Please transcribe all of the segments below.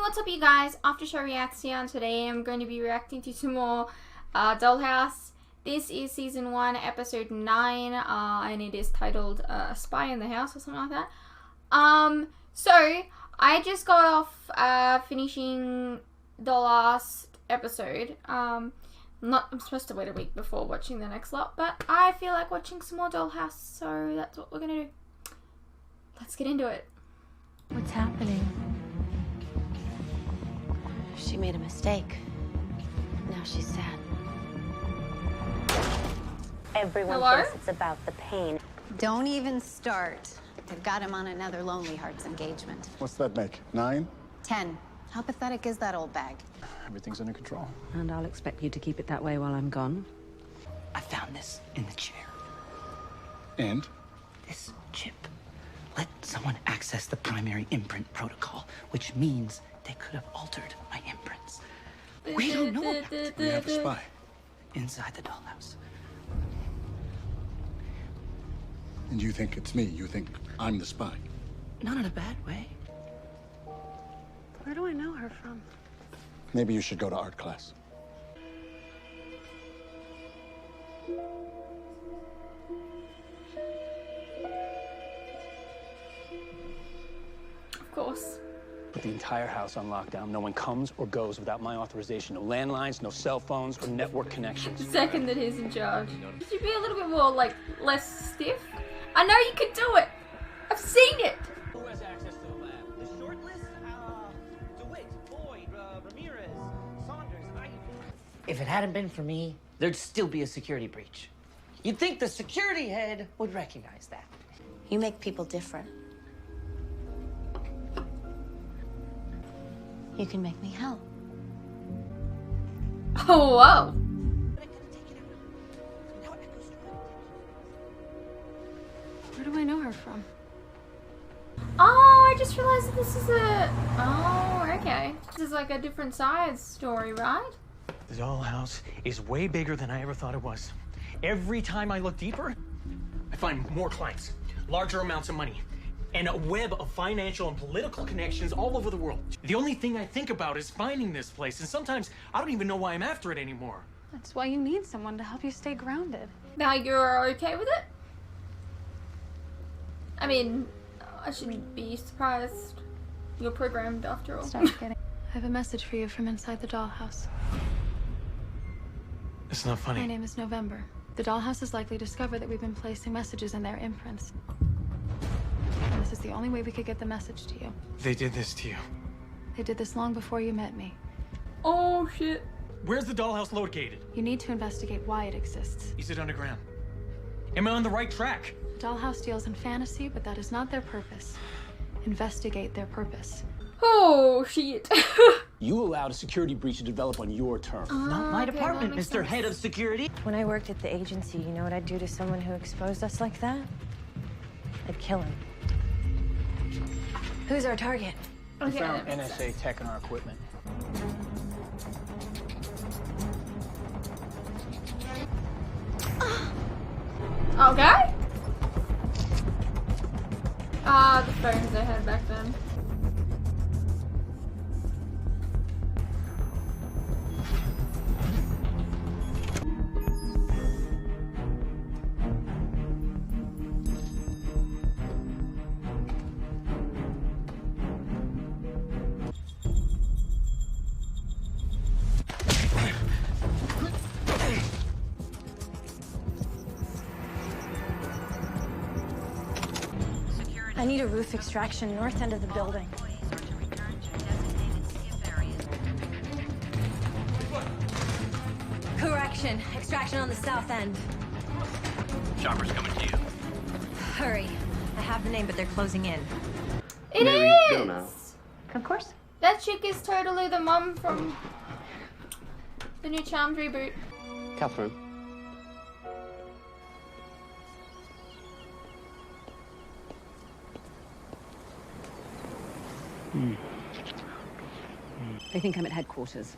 what's up you guys? After show reaction. Today I'm going to be reacting to some more Dollhouse. This is season 1 episode 9 and it is titled A Spy in the House or something like that. So I just got off finishing the last episode. I'm supposed to wait a week before watching the next lot, but I feel like watching some more Dollhouse, so that's what we're gonna do. Let's get into it. What's happening? She made a mistake. Now she's sad. Everyone Hello? thinks it's about the pain. Don't even start. They've got him on another Lonely Hearts engagement. What's that make? 9? 10. How pathetic is that old bag? Everything's under control. And I'll expect you to keep it that way while I'm gone. I found this in the chair. And? This chip let someone access the primary imprint protocol, which means they could have altered my imprints. We don't know about it. We have a spy. Inside the dollhouse. And you think it's me? You think I'm the spy? Not in a bad way. Where do I know her from? Maybe you should go to art class. Of course. Put the entire house on lockdown. No one comes or goes without my authorization. No landlines, no cell phones, or network connections. The second that he's in charge. Should you be a little bit more, like, less stiff? I know you can do it! I've seen it! Who has access to the lab? The short list? DeWitt, Boyd, Ramirez, Saunders, If it hadn't been for me, there'd still be a security breach. You'd think the security head would recognize that. You make people different. You can make me help. Oh, whoa! Where do I know her from? Oh, I just realized that this is a... Oh, okay. This is like a different side story, right? The dollhouse is way bigger than I ever thought it was. Every time I look deeper, I find more clients, larger amounts of money, and a web of financial and political connections all over the world. The only thing I think about is finding this place, and sometimes I don't even know why I'm after it anymore. That's why you need someone to help you stay grounded. Now you're okay with it? I mean, I shouldn't be surprised. You're programmed after all. Stop kidding. I have a message for you from inside the dollhouse. It's not funny. My name is November. The dollhouse is likely to discover that we've been placing messages in their imprints. And this is the only way we could get the message to you. They did this to you. They did this long before you met me. Oh, shit. Where's the dollhouse located? You need to investigate why it exists. Is it underground? Am I on the right track? The dollhouse deals in fantasy, but that is not their purpose. Investigate their purpose. Oh, shit. You allowed a security breach to develop on your terms. Not my okay, department, that makes Mr. sense. Head of Security. When I worked at the agency, you know what I'd do to someone who exposed us like that? I'd kill him. Who's our target? We Okay, found that makes NSA sense. tech in our equipment. Okay. The phones I had back then. I need a roof extraction north end of the building. Correction. Extraction on the south end. Chopper's coming to you. Hurry. I have the name, but they're closing in. It is! Of course. That chick is totally the mum from the new Charmed reboot. Catherine. They think I'm at headquarters.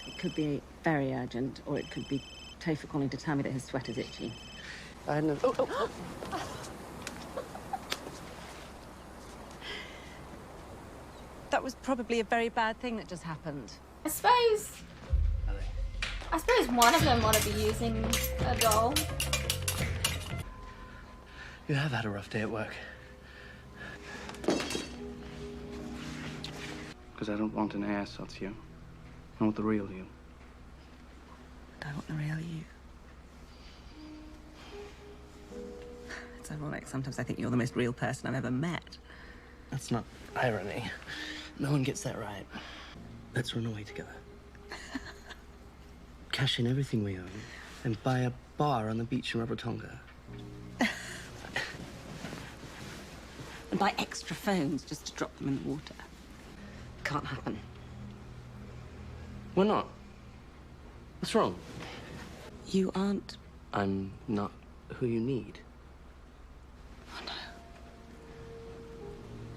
It could be very urgent, or it could be Topher calling to tell me that his sweater's itchy. I hadn't... That was probably a very bad thing that just happened. I suppose one of them ought to be using a doll. You have had a rough day at work. Because I don't want an ass, that's you. I want the real you. I want the real you. It's ironic. Sometimes I think you're the most real person I've ever met. That's not irony. No one gets that right. Let's run away together. Cash in everything we own and buy a bar on the beach in Rarotonga. And buy extra phones just to drop them in the water. Can't happen. Why not? What's wrong? You aren't. I'm not who you need. Oh no.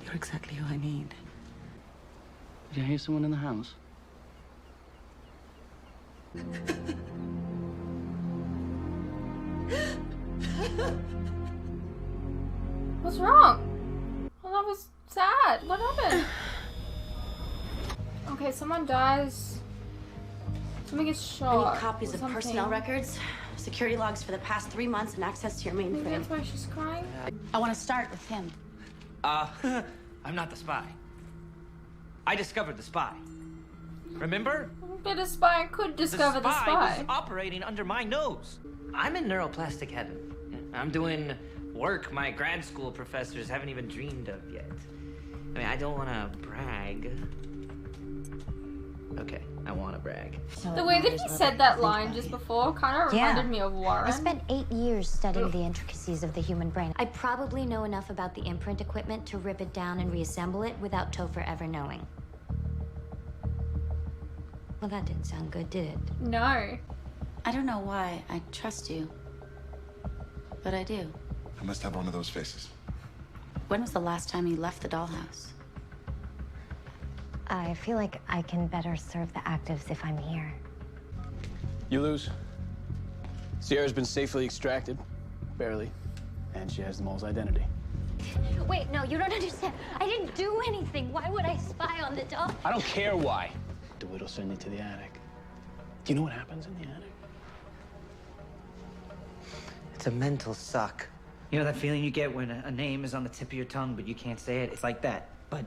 You're exactly who I need. Did I hear someone in the house? What's wrong? Well, that was sad. What happened? Okay, someone dies. Someone gets I shot. need copies or of something. personnel records, security logs for the past 3 months, and access to your Maybe mainframe. that's why she's crying. I want to start with him. I'm not the spy. I discovered the spy. Remember? But a spy could discover the spy. was operating under my nose. I'm in neuroplastic heaven. I'm doing work my grad school professors haven't even dreamed of yet. I mean, I don't want to brag. Okay, I want to brag. The way that he said that line just before kind of reminded me of Warren. I spent 8 years studying the intricacies of the human brain. I probably know enough about the imprint equipment to rip it down and reassemble it without Topher ever knowing. Well, that didn't sound good, did it? No. I don't know why I trust you, but I do. I must have one of those faces. When was the last time you left the dollhouse? I feel like I can better serve the actives if I'm here. You lose. Sierra's been safely extracted. Barely. And she has the mole's identity. Wait, no, you don't understand. I didn't do anything. Why would I spy on the doll? I don't care why. DeWitt will send you to the attic. Do you know what happens in the attic? It's a mental suck. You know that feeling you get when a name is on the tip of your tongue, but you can't say it? It's like that, but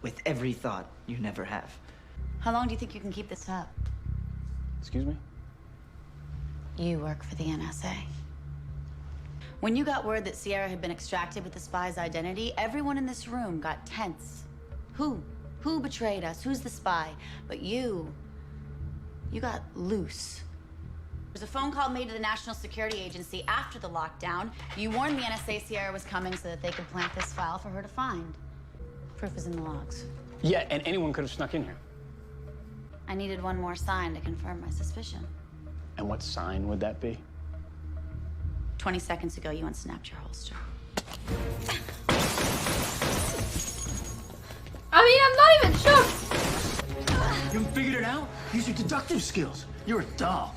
with every thought you never have. How long do you think you can keep this up? Excuse me? You work for the NSA. When you got word that Sierra had been extracted with the spy's identity, everyone in this room got tense. Who? Who betrayed us? Who's the spy? But you got loose. There was a phone call made to the National Security Agency after the lockdown. You warned the NSA Sierra was coming so that they could plant this file for her to find. Proof is in the logs. Yeah, and anyone could have snuck in here. I needed one more sign to confirm my suspicion. And what sign would that be? 20 seconds ago, you unsnapped your holster. I mean, I'm not even shocked. You haven't figured it out? Use your deductive skills. You're a doll.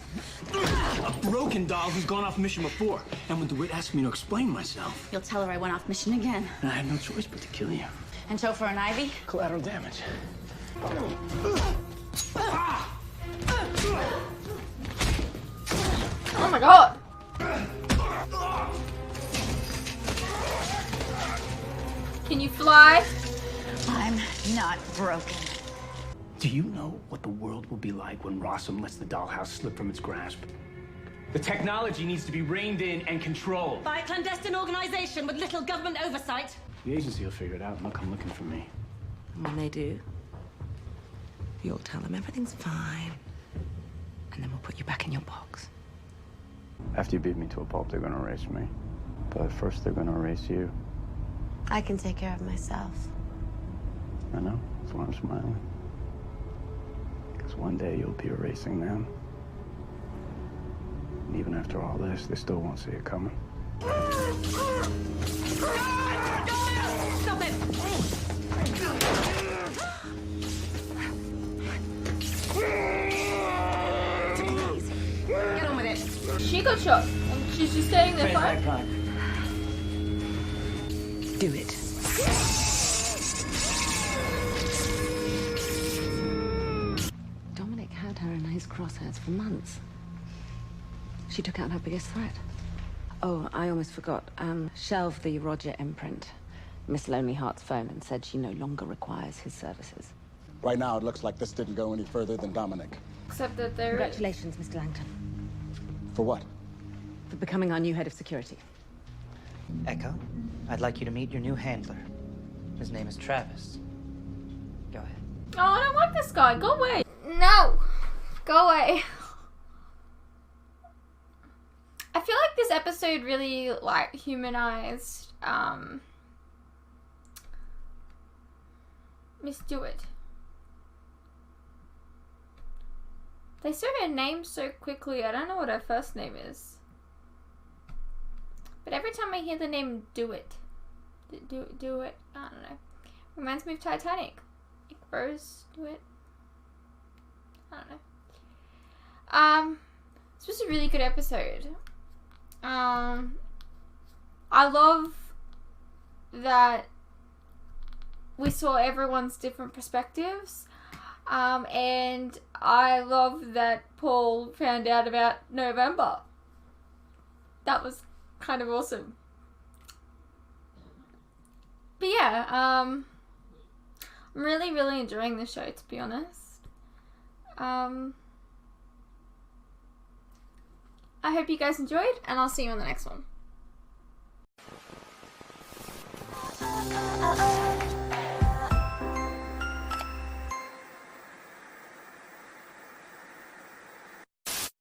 A broken doll who's gone off mission before. And when DeWitt asked me to explain myself, You'll tell her I went off mission again. I had no choice but to kill you. And Topher and Ivy? Collateral damage. Oh my god. Can you fly? I'm not broken. Do you know what the world will be like when Rossum lets the dollhouse slip from its grasp? The technology needs to be reined in and controlled. By a clandestine organization with little government oversight. The agency will figure it out and they'll come looking for me. And when they do, you'll tell them everything's fine. And then we'll put you back in your box. After you beat me to a pulp, they're gonna erase me. But first, they're gonna erase you. I can take care of myself. I know, that's why I'm smiling. Because one day you'll be erasing them. And even after all this, they still won't see it coming. Stop it! Get on with it. She got shot. And she's just standing there fine. Do it. crosshairs for months. She took out her biggest threat. Oh, I almost forgot. Shelved the Roger imprint. Miss Lonely Heart's phone and said she no longer requires his services. Right now, it looks like this didn't go any further than Dominic. Except that there. Congratulations, Mr. Langton. For what? For becoming our new head of security. Echo, I'd like you to meet your new handler. His name is Travis. Go ahead. Oh, I don't like this guy. Go away. No. Go away. I feel like this episode really, like, humanized, Miss Dewitt. They said her name so quickly, I don't know what her first name is. But every time I hear the name Dewitt, Dewitt, I don't know. Reminds me of Titanic. Like Rose Dewitt. I don't know. This was a really good episode. I love that we saw everyone's different perspectives. And I love that Paul found out about November. That was kind of awesome. But yeah, I'm really, really enjoying the show, to be honest. I hope you guys enjoyed, and I'll see you on the next one.